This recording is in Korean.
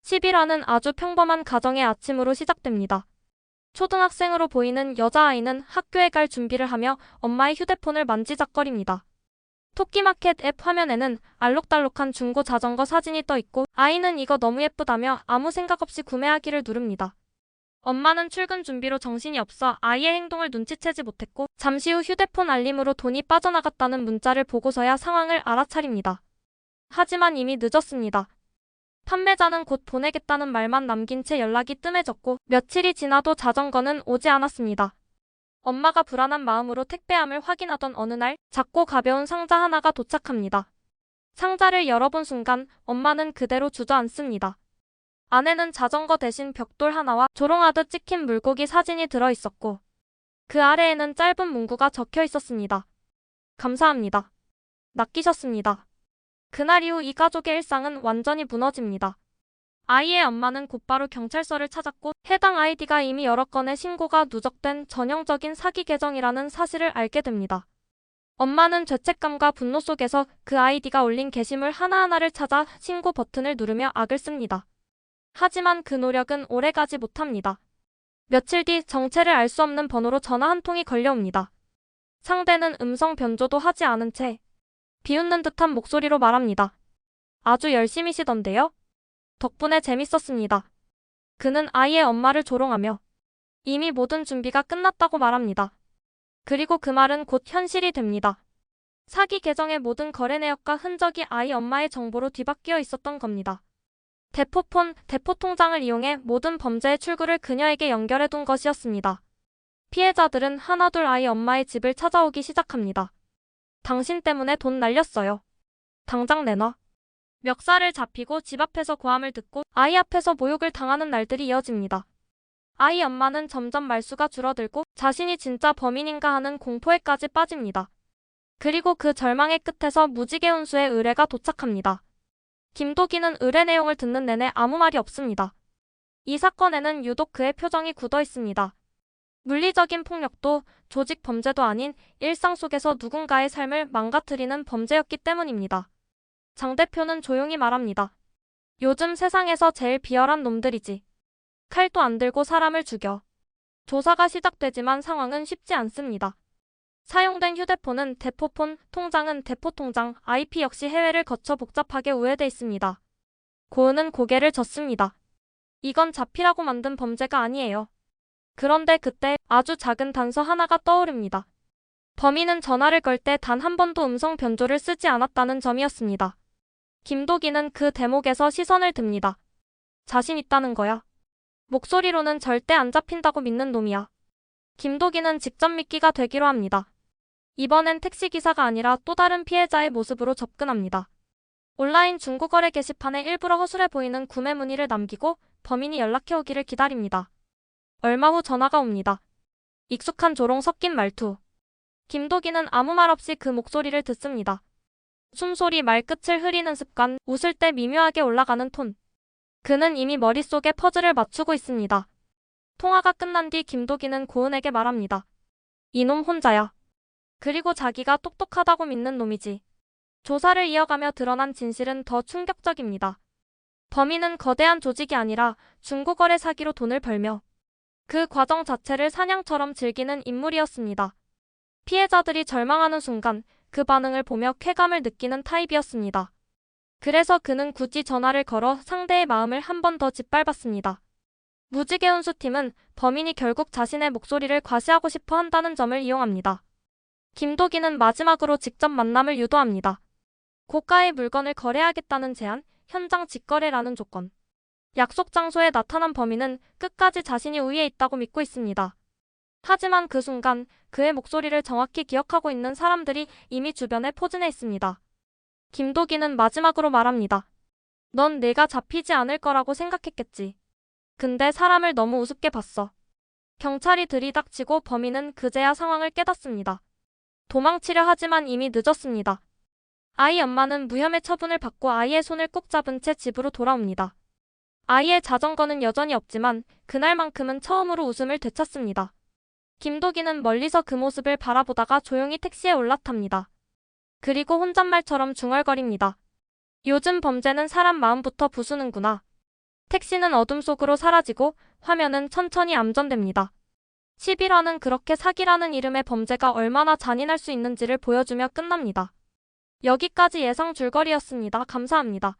10일화는 아주 평범한 가정의 아침으로 시작됩니다. 초등학생으로 보이는 여자아이는 학교에 갈 준비를 하며 엄마의 휴대폰을 만지작거립니다. 토끼마켓 앱 화면에는 알록달록한 중고 자전거 사진이 떠 있고 아이는 이거 너무 예쁘다며 아무 생각 없이 구매하기를 누릅니다. 엄마는 출근 준비로 정신이 없어 아이의 행동을 눈치채지 못했고 잠시 후 휴대폰 알림으로 돈이 빠져나갔다는 문자를 보고서야 상황을 알아차립니다. 하지만 이미 늦었습니다. 판매자는 곧 보내겠다는 말만 남긴 채 연락이 뜸해졌고 며칠이 지나도 자전거는 오지 않았습니다. 엄마가 불안한 마음으로 택배함을 확인하던 어느 날 작고 가벼운 상자 하나가 도착합니다. 상자를 열어본 순간 엄마는 그대로 주저앉습니다. 안에는 자전거 대신 벽돌 하나와 조롱하듯 찍힌 물고기 사진이 들어있었고 그 아래에는 짧은 문구가 적혀 있었습니다. 감사합니다. 낚이셨습니다. 그날 이후 이 가족의 일상은 완전히 무너집니다. 아이의 엄마는 곧바로 경찰서를 찾았고 해당 아이디가 이미 여러 건의 신고가 누적된 전형적인 사기 계정이라는 사실을 알게 됩니다. 엄마는 죄책감과 분노 속에서 그 아이디가 올린 게시물 하나하나를 찾아 신고 버튼을 누르며 악을 씁니다. 하지만 그 노력은 오래가지 못합니다. 며칠 뒤 정체를 알 수 없는 번호로 전화 한 통이 걸려옵니다. 상대는 음성 변조도 하지 않은 채 비웃는 듯한 목소리로 말합니다. 아주 열심히시던데요? 덕분에 재밌었습니다. 그는 아이의 엄마를 조롱하며 이미 모든 준비가 끝났다고 말합니다. 그리고 그 말은 곧 현실이 됩니다. 사기 계정의 모든 거래 내역과 흔적이 아이 엄마의 정보로 뒤바뀌어 있었던 겁니다. 대포폰, 대포통장을 이용해 모든 범죄의 출구를 그녀에게 연결해둔 것이었습니다. 피해자들은 하나둘 아이 엄마의 집을 찾아오기 시작합니다. 당신 때문에 돈 날렸어요. 당장 내놔. 멱살을 잡히고 집 앞에서 고함을 듣고 아이 앞에서 모욕을 당하는 날들이 이어집니다. 아이 엄마는 점점 말수가 줄어들고 자신이 진짜 범인인가 하는 공포에까지 빠집니다. 그리고 그 절망의 끝에서 무지개 운수의 의뢰가 도착합니다. 김도기는 의뢰 내용을 듣는 내내 아무 말이 없습니다. 이 사건에는 유독 그의 표정이 굳어 있습니다. 물리적인 폭력도 조직 범죄도 아닌 일상 속에서 누군가의 삶을 망가뜨리는 범죄였기 때문입니다. 장 대표는 조용히 말합니다. 요즘 세상에서 제일 비열한 놈들이지. 칼도 안 들고 사람을 죽여. 조사가 시작되지만 상황은 쉽지 않습니다. 사용된 휴대폰은 대포폰, 통장은 대포통장, IP 역시 해외를 거쳐 복잡하게 우회돼 있습니다. 고은은 고개를 젓습니다. 이건 자피라고 만든 범죄가 아니에요. 그런데 그때 아주 작은 단서 하나가 떠오릅니다. 범인은 전화를 걸 때 단 한 번도 음성 변조를 쓰지 않았다는 점이었습니다. 김도기는 그 대목에서 시선을 듭니다. 자신 있다는 거야. 목소리로는 절대 안 잡힌다고 믿는 놈이야. 김도기는 직접 미끼가 되기로 합니다. 이번엔 택시기사가 아니라 또 다른 피해자의 모습으로 접근합니다. 온라인 중고거래 게시판에 일부러 허술해 보이는 구매 문의를 남기고 범인이 연락해오기를 기다립니다. 얼마 후 전화가 옵니다. 익숙한 조롱 섞인 말투. 김도기는 아무 말 없이 그 목소리를 듣습니다. 숨소리 말끝을 흐리는 습관, 웃을 때 미묘하게 올라가는 톤. 그는 이미 머릿속에 퍼즐을 맞추고 있습니다. 통화가 끝난 뒤 김도기는 고은에게 말합니다. 이놈 혼자야. 그리고 자기가 똑똑하다고 믿는 놈이지. 조사를 이어가며 드러난 진실은 더 충격적입니다. 범인은 거대한 조직이 아니라 중고거래 사기로 돈을 벌며 그 과정 자체를 사냥처럼 즐기는 인물이었습니다. 피해자들이 절망하는 순간 그 반응을 보며 쾌감을 느끼는 타입이었습니다. 그래서 그는 굳이 전화를 걸어 상대의 마음을 한 번 더 짓밟았습니다. 무지개 운수팀은 범인이 결국 자신의 목소리를 과시하고 싶어 한다는 점을 이용합니다. 김도기는 마지막으로 직접 만남을 유도합니다. 고가의 물건을 거래하겠다는 제안, 현장 직거래라는 조건. 약속 장소에 나타난 범인은 끝까지 자신이 우위에 있다고 믿고 있습니다. 하지만 그 순간 그의 목소리를 정확히 기억하고 있는 사람들이 이미 주변에 포진해 있습니다. 김도기는 마지막으로 말합니다. 넌 내가 잡히지 않을 거라고 생각했겠지. 근데 사람을 너무 우습게 봤어. 경찰이 들이닥치고 범인은 그제야 상황을 깨닫습니다. 도망치려 하지만 이미 늦었습니다. 아이 엄마는 무혐의 처분을 받고 아이의 손을 꼭 잡은 채 집으로 돌아옵니다. 아이의 자전거는 여전히 없지만 그날만큼은 처음으로 웃음을 되찾습니다. 김도기는 멀리서 그 모습을 바라보다가 조용히 택시에 올라탑니다. 그리고 혼잣말처럼 중얼거립니다. 요즘 범죄는 사람 마음부터 부수는구나. 택시는 어둠 속으로 사라지고 화면은 천천히 암전됩니다. 11화는 그렇게 사기라는 이름의 범죄가 얼마나 잔인할 수 있는지를 보여주며 끝납니다. 여기까지 예상 줄거리였습니다. 감사합니다.